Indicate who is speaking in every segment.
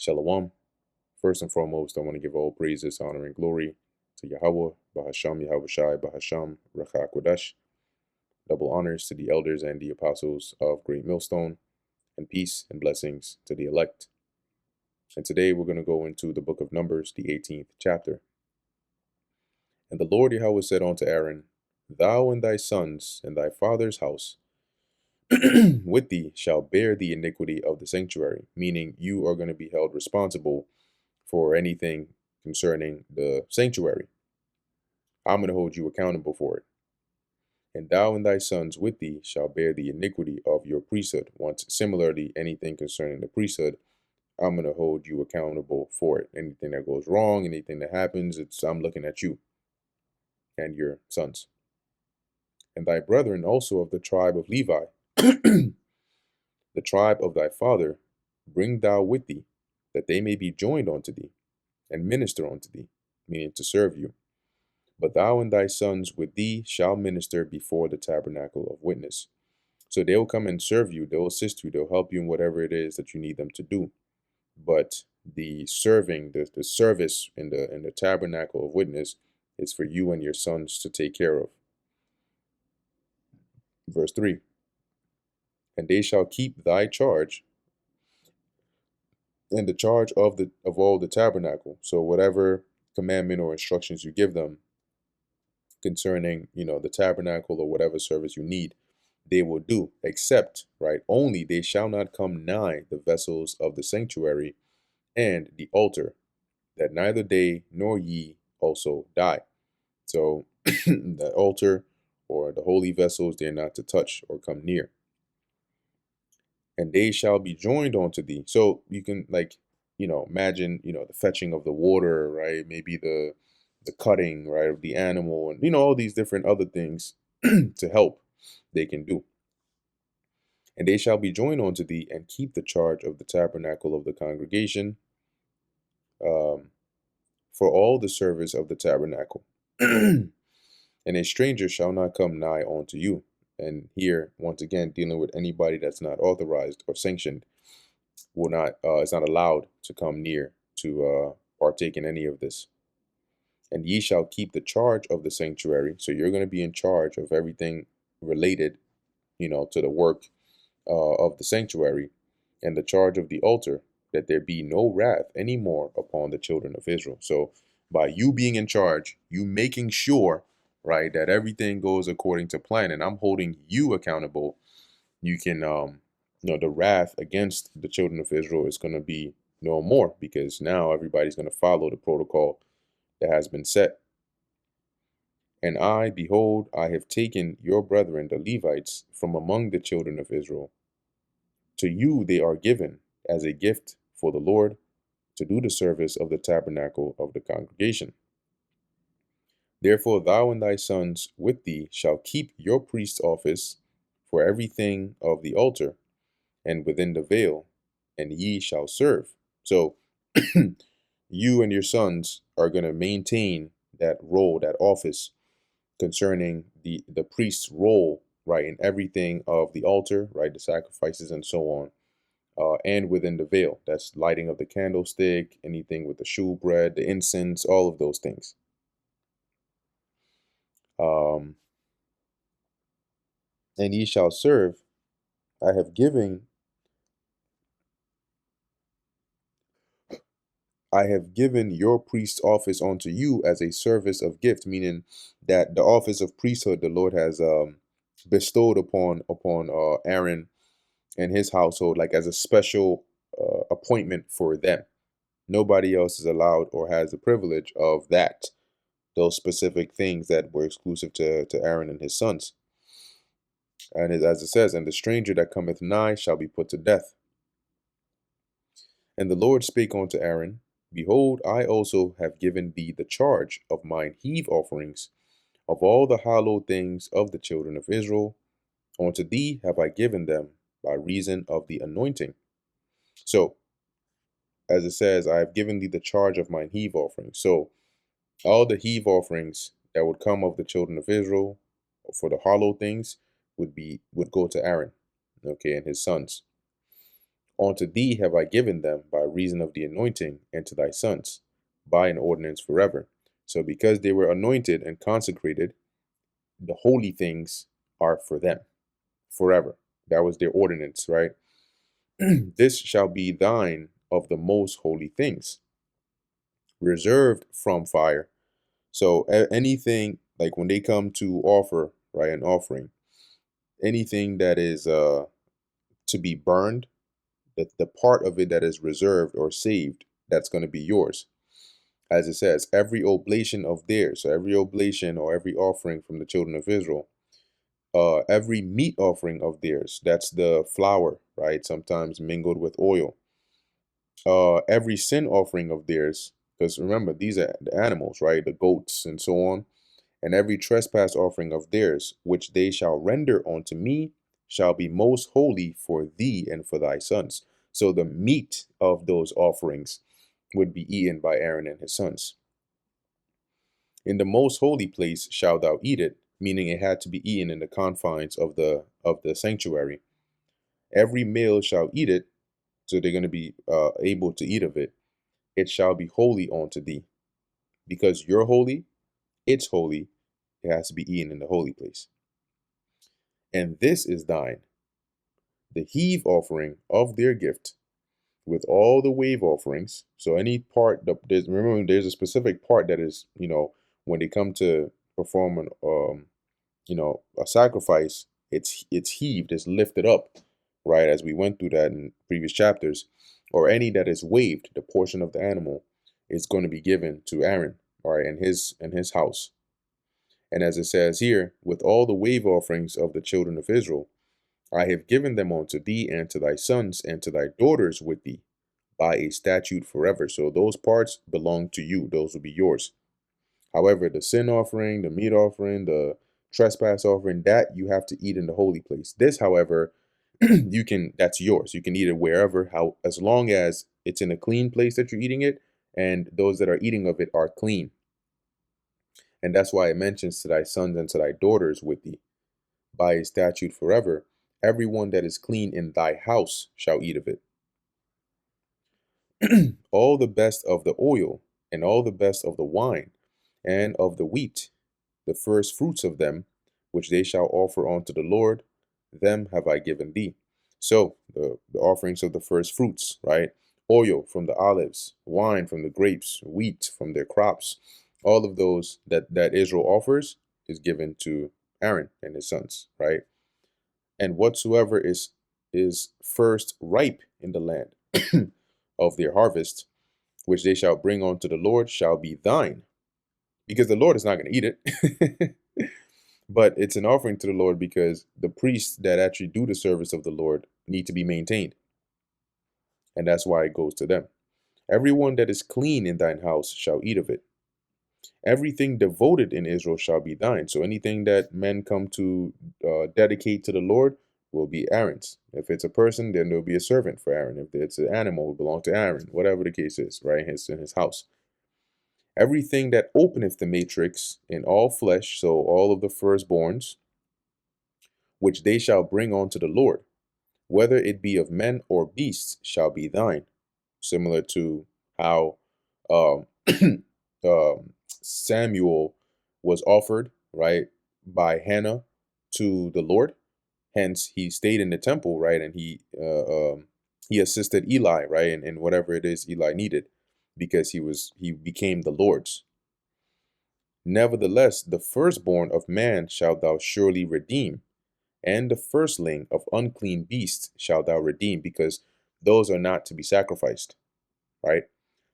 Speaker 1: Shalom. First and foremost, I want to give all praises, honor, and glory to Yahweh, Bahasham, Yahweh Shai, Bahasham, Racha Kodesh. Double honors to the elders and the apostles of Great Millstone, and peace and blessings to the elect. And today we're going to go into the book of Numbers, the 18th chapter. And the Lord Yahweh said unto Aaron, Thou and thy sons and thy father's house with thee shall bear the iniquity of the sanctuary, meaning you are going to be held responsible for anything concerning the sanctuary. I'm going to hold you accountable for it. And thou and thy sons with thee shall bear the iniquity of your priesthood. Once similarly, anything concerning the priesthood, I'm going to hold you accountable for it. Anything that goes wrong, anything that happens, I'm looking at you and your sons. And thy brethren also of the tribe of Levi, the tribe of thy father, bring thou with thee, that they may be joined unto thee, and minister unto thee, meaning to serve you. But thou and thy sons with thee shall minister before the tabernacle of witness. So they'll come and serve you, they'll assist you, they'll help you in whatever it is that you need them to do. But the serving, the service in the tabernacle of witness is for you and your sons to take care of. Verse 3. And they shall keep thy charge and the charge of all the tabernacle. So whatever commandment or instructions you give them concerning, the tabernacle or whatever service you need, they will do, except, right, only they shall not come nigh the vessels of the sanctuary and the altar, that neither they nor ye also die. So the altar or the holy vessels, they're not to touch or come near. And they shall be joined unto thee. So you can imagine, the fetching of the water, right? Maybe the cutting, right, of the animal, and all these different other things to help they can do. And they shall be joined unto thee and keep the charge of the tabernacle of the congregation, for all the service of the tabernacle. And a stranger shall not come nigh unto you. And here, once again, dealing with anybody that's not authorized or sanctioned, will not is not allowed to come near to partake in any of this. And ye shall keep the charge of the sanctuary. So you're going to be in charge of everything related, to the work of the sanctuary, and the charge of the altar, that there be no wrath any more upon the children of Israel. So by you being in charge, you making sure, right, that everything goes according to plan, and I'm holding you accountable, you can, the wrath against the children of Israel is going to be no more, because now everybody's going to follow the protocol that has been set. And I, behold, I have taken your brethren, the Levites, from among the children of Israel. To you they are given as a gift for the Lord, to do the service of the tabernacle of the congregation. Therefore thou and thy sons with thee shall keep your priest's office for everything of the altar, and within the veil, and ye shall serve. So you and your sons are going to maintain that role, that office, concerning the priest's role, right, in everything of the altar, right, the sacrifices and so on, and within the veil. That's lighting of the candlestick, anything with the shewbread, the incense, all of those things. And ye shall serve. I have given your priest's office unto you as a service of gift, meaning that the office of priesthood the Lord has bestowed upon Aaron and his household, like as a special appointment for them. Nobody else is allowed or has the privilege of that, those specific things that were exclusive to Aaron and his sons. And as it says, and the stranger that cometh nigh shall be put to death. And the Lord spake unto Aaron, Behold, I also have given thee the charge of mine heave offerings, of all the hallowed things of the children of Israel. Unto thee have I given them by reason of the anointing. So, as it says, I have given thee the charge of mine heave offerings. So, all the heave offerings that would come of the children of Israel for the hollow things would go to Aaron, okay, and his sons. Unto thee have I given them by reason of the anointing, and to thy sons by an ordinance forever. So because they were anointed and consecrated, the holy things are for them forever. That was their ordinance, right? This shall be thine of the most holy things, reserved from fire. So anything like when they come to offer, right, an offering, anything that is to be burned, the part of it that is reserved or saved, that's going to be yours. As it says, every oblation of theirs, so every oblation or every offering from the children of Israel, every meat offering of theirs, that's the flour, right? Sometimes mingled with oil. Every sin offering of theirs, because remember, these are the animals, right? The goats and so on. And every trespass offering of theirs, which they shall render unto me, shall be most holy for thee and for thy sons. So the meat of those offerings would be eaten by Aaron and his sons. In the most holy place shalt thou eat it, meaning it had to be eaten in the confines of the sanctuary. Every male shall eat it, so they're going to be able to eat of it. It shall be holy unto thee, because you're holy. It's holy. It has to be eaten in the holy place. And this is thine, the heave offering of their gift, with all the wave offerings. So any part, remember, there's a specific part that is, when they come to perform a sacrifice, it's heaved, it's lifted up, right? As we went through that in previous chapters, or any that is waved, the portion of the animal is going to be given to Aaron, all right, and his house. And as it says here, with all the wave offerings of the children of Israel, I have given them unto thee and to thy sons and to thy daughters with thee by a statute forever. So those parts belong to you; those will be yours. However, the sin offering, the meat offering, the trespass offering, that you have to eat in the holy place. This, however, that's yours. You can eat it wherever, as long as it's in a clean place that you're eating it, and those that are eating of it are clean. And that's why it mentions to thy sons and to thy daughters with thee by a statute forever. Everyone that is clean in thy house shall eat of it. All the best of the oil, and all the best of the wine, and of the wheat, the first fruits of them, which they shall offer unto the Lord, them have I given thee. So the offerings of the first fruits, right? Oil from the olives, wine from the grapes, wheat from their crops, all of those that Israel offers is given to Aaron and his sons, right? And whatsoever is first ripe in the land of their harvest, which they shall bring unto the Lord, shall be thine, because the Lord is not going to eat it. But it's an offering to the Lord because the priests that actually do the service of the Lord need to be maintained. And that's why it goes to them. Everyone that is clean in thine house shall eat of it. Everything devoted in Israel shall be thine. So anything that men come to dedicate to the Lord will be Aaron's. If it's a person, then there'll be a servant for Aaron. If it's an animal, it will belong to Aaron. Whatever the case is, right? In his house. Everything that openeth the matrix in all flesh, so all of the firstborns, which they shall bring unto the Lord, whether it be of men or beasts, shall be thine. Similar to how um, Samuel was offered, right, by Hannah to the Lord. Hence, he stayed in the temple, right, and he assisted Eli, right, and whatever it is Eli needed, because he became the Lord's. Nevertheless, the firstborn of man shalt thou surely redeem, and the firstling of unclean beasts shalt thou redeem, because those are not to be sacrificed, right?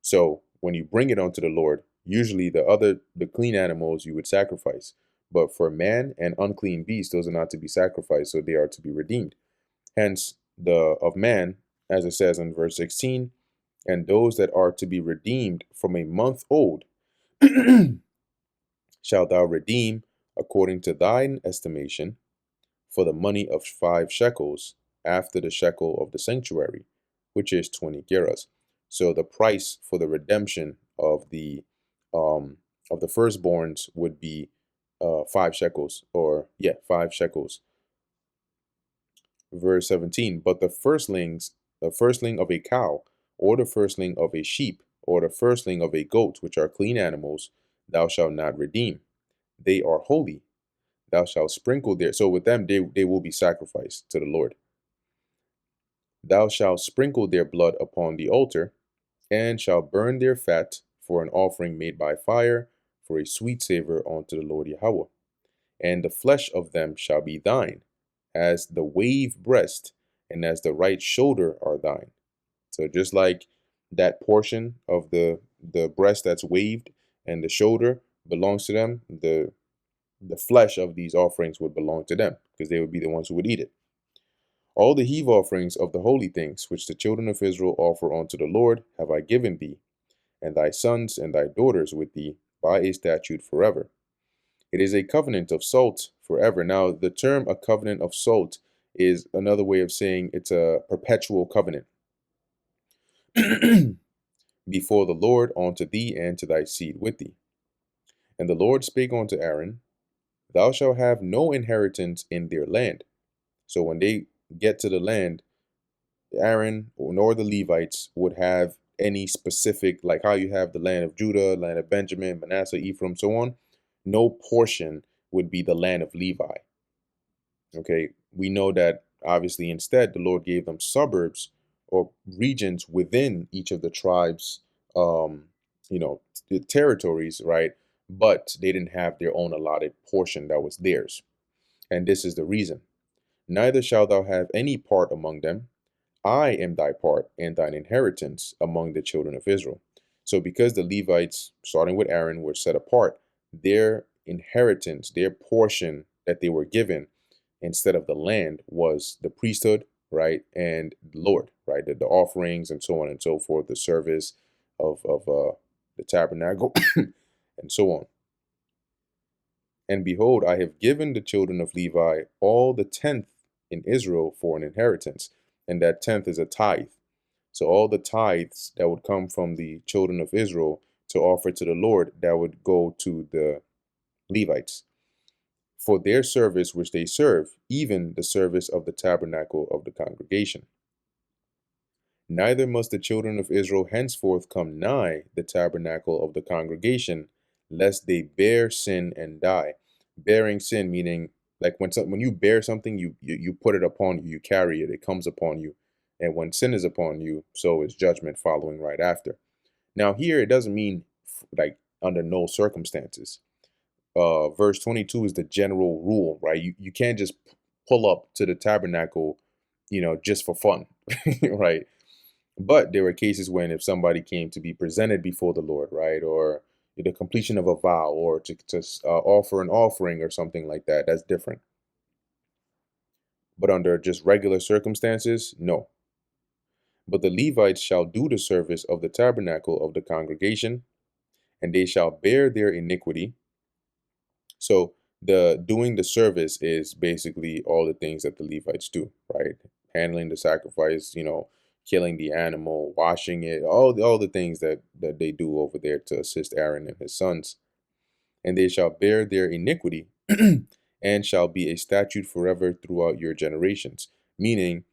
Speaker 1: So when you bring it unto the Lord, usually the clean animals you would sacrifice, but for man and unclean beasts, those are not to be sacrificed, so they are to be redeemed. Hence, the of man, as it says in verse 16, and those that are to be redeemed from a month old shalt thou redeem according to thine estimation, for the money of 5 shekels, after the shekel of the sanctuary, which is 20 gerahs. So the price for the redemption um of the firstborns would be 5 shekels, or yeah, 5 shekels. Verse 17, but the firstlings the firstling of a cow, or the firstling of a sheep, or the firstling of a goat, which are clean animals, thou shalt not redeem. They are holy. Thou shalt sprinkle their, so with them they will be sacrificed to the Lord. Thou shalt sprinkle their blood upon the altar, and shalt burn their fat for an offering made by fire, for a sweet savor unto the Lord Yahweh. And the flesh of them shall be thine, as the wave breast and as the right shoulder are thine. So just like that portion of the breast that's waved and the shoulder belongs to them, the flesh of these offerings would belong to them, because they would be the ones who would eat it. All the heave offerings of the holy things which the children of Israel offer unto the Lord have I given thee, and thy sons and thy daughters with thee by a statute forever. It is a covenant of salt forever. Now, the term a covenant of salt is another way of saying it's a perpetual covenant before the Lord unto thee and to thy seed with thee. And the Lord spake unto Aaron, thou shalt have no inheritance in their land. So when they get to the land, Aaron nor the Levites would have any specific, like how you have the land of Judah, land of Benjamin, Manasseh, Ephraim, so on. No portion would be the land of Levi. Okay, we know that obviously instead the Lord gave them suburbs or regions within each of the tribes, the territories, right? But they didn't have their own allotted portion that was theirs. And this is the reason. Neither shalt thou have any part among them. I am thy part and thine inheritance among the children of Israel. So because the Levites, starting with Aaron, were set apart, their inheritance, their portion that they were given instead of the land was the priesthood, right? And the Lord, right? The offerings and so on and so forth, the service of the tabernacle and so on. And behold, I have given the children of Levi all the tenth in Israel for an inheritance, and that tenth is a tithe. So all the tithes that would come from the children of Israel to offer to the Lord, that would go to the Levites for their service which they serve, even the service of the tabernacle of the congregation. Neither must the children of Israel henceforth come nigh the tabernacle of the congregation, lest they bear sin and die. Bearing sin meaning, like when you bear something, you put it upon you, you carry it, it comes upon you. And when sin is upon you, so is judgment following right after. Now here it doesn't mean like under no circumstances. Verse 22 is the general rule, right? You can't just pull up to the tabernacle, just for fun, right? But there were cases when if somebody came to be presented before the Lord, right, or the completion of a vow, or to offer an offering or something like that, that's different. But under just regular circumstances, no. But the Levites shall do the service of the tabernacle of the congregation, and they shall bear their iniquity. So the doing the service is basically all the things that the Levites do, right? Handling the sacrifice, killing the animal, washing it, all the things that they do over there to assist Aaron and his sons. And they shall bear their iniquity and shall be a statute forever throughout your generations. Meaning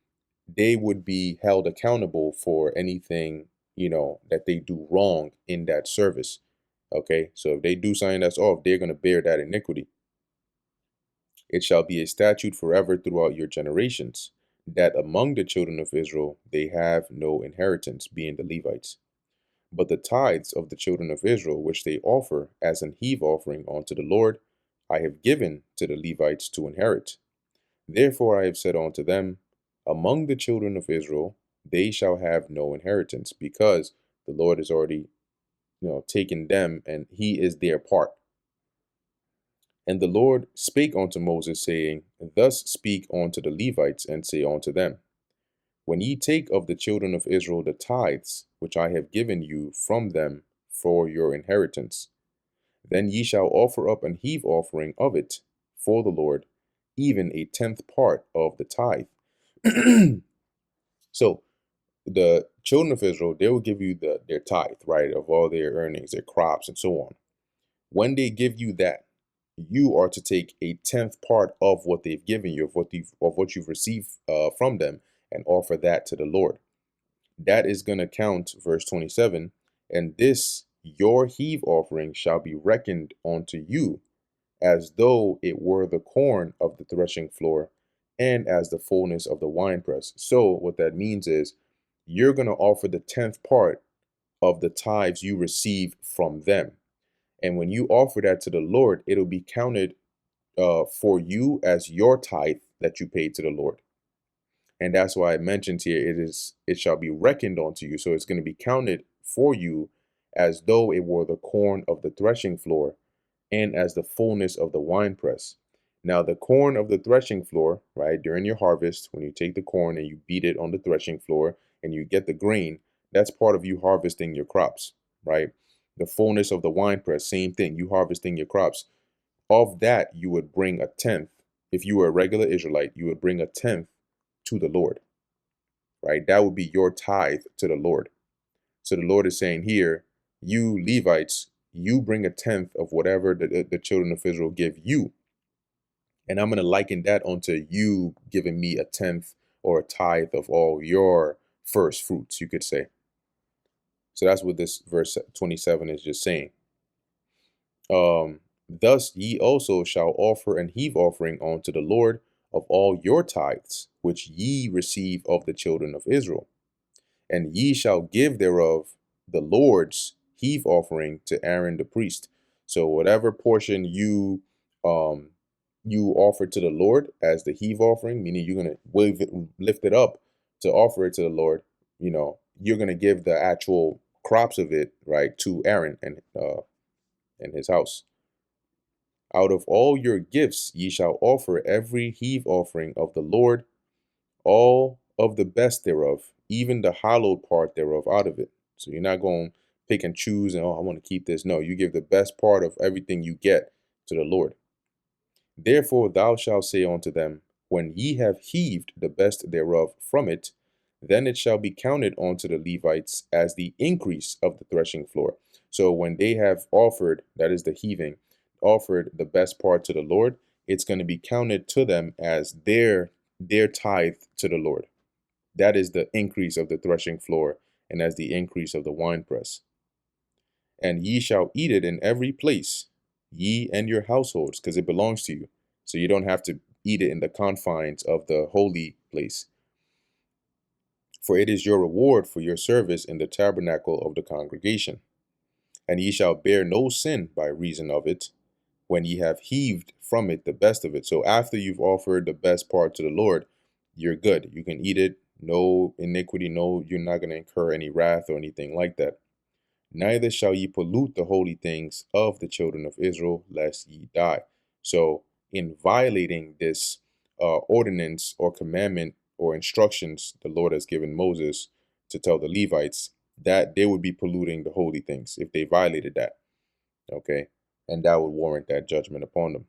Speaker 1: they would be held accountable for anything, that they do wrong in that service. Okay, so if they do something that's off, they're going to bear that iniquity. It shall be a statute forever throughout your generations, that among the children of Israel they have no inheritance, being the Levites. But the tithes of the children of Israel, which they offer as an heave offering unto the Lord, I have given to the Levites to inherit. Therefore I have said unto them, among the children of Israel they shall have no inheritance, because the Lord has already, taken them, and he is their part. And the Lord spake unto Moses, saying, thus speak unto the Levites, and say unto them, when ye take of the children of Israel the tithes, which I have given you from them for your inheritance, then ye shall offer up an heave offering of it for the Lord, even a tenth part of the tithe. So the children of Israel, they will give you their tithe, right, of all their earnings, their crops, and so on. When they give you that, you are to take a tenth part of what they've given you, of what you've received from them, and offer that to the Lord. That is going to count, verse 27, and this your heave offering shall be reckoned unto you as though it were the corn of the threshing floor and as the fullness of the winepress. So, what that means is you're going to offer the 10th part of the tithes you receive from them. And when you offer that to the Lord, it'll be counted for you as your tithe that you paid to the Lord. And that's why I mentioned here it shall be reckoned unto you. So it's going to be counted for you as though it were the corn of the threshing floor and as the fullness of the winepress. Now, the corn of the threshing floor, right, during your harvest, when you take the corn and you beat it on the threshing floor and you get the grain, that's part of you harvesting your crops, right? The fullness of the winepress, same thing, you harvesting your crops. Of that, you would bring a tenth. If you were a regular Israelite, you would bring a tenth to the Lord, right? That would be your tithe to the Lord. So the Lord is saying here, you Levites, you bring a tenth of whatever the children of Israel give you. And I'm going to liken that onto you giving me a tenth or a tithe of all your first fruits, you could say. So that's what this verse 27 is just saying. Thus ye also shall offer an heave offering unto the Lord of all your tithes, which ye receive of the children of Israel. And ye shall give thereof the Lord's heave offering to Aaron the priest. So whatever portion you offer to the Lord as the heave offering, meaning you're gonna lift it up to offer it to the Lord, you're gonna give the actual crops of it, right, to Aaron and his house. Out of all your gifts ye shall offer every heave offering of the Lord, all of the best thereof, even the hallowed part thereof out of it. So you're not going to pick and choose and, oh, I want to keep this. No, you give the best part of everything you get to the Lord. Therefore thou shalt say unto them, when ye have heaved the best thereof from it, then it shall be counted unto the Levites as the increase of the threshing floor. So when they have offered, that is the heaving, offered the best part to the Lord, it's going to be counted to them as their tithe to the Lord. That is the increase of the threshing floor, and as the increase of the winepress. And ye shall eat it in every place, ye and your households, because it belongs to you. So you don't have to eat it in the confines of the holy place. For it is your reward for your service in the tabernacle of the congregation. And ye shall bear no sin by reason of it, when ye have heaved from it the best of it. So after you've offered the best part to the Lord, you're good. You can eat it. No iniquity. No, you're not going to incur any wrath or anything like that. Neither shall ye pollute the holy things of the children of Israel, lest ye die. So in violating this ordinance or commandment or instructions the Lord has given Moses to tell the Levites, that they would be polluting the holy things if they violated that. Okay. And that would warrant that judgment upon them.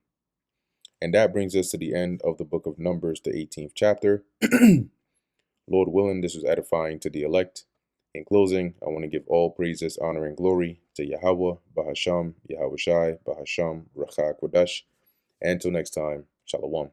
Speaker 1: And that brings us to the end of the book of Numbers, the 18th chapter. Lord willing, this was edifying to the elect. In closing, I want to give all praises, honor, and glory to Yahweh, Bahasham, Yahweh Shai, Bahasham, Rachak Kodash. And until next time, Shalom.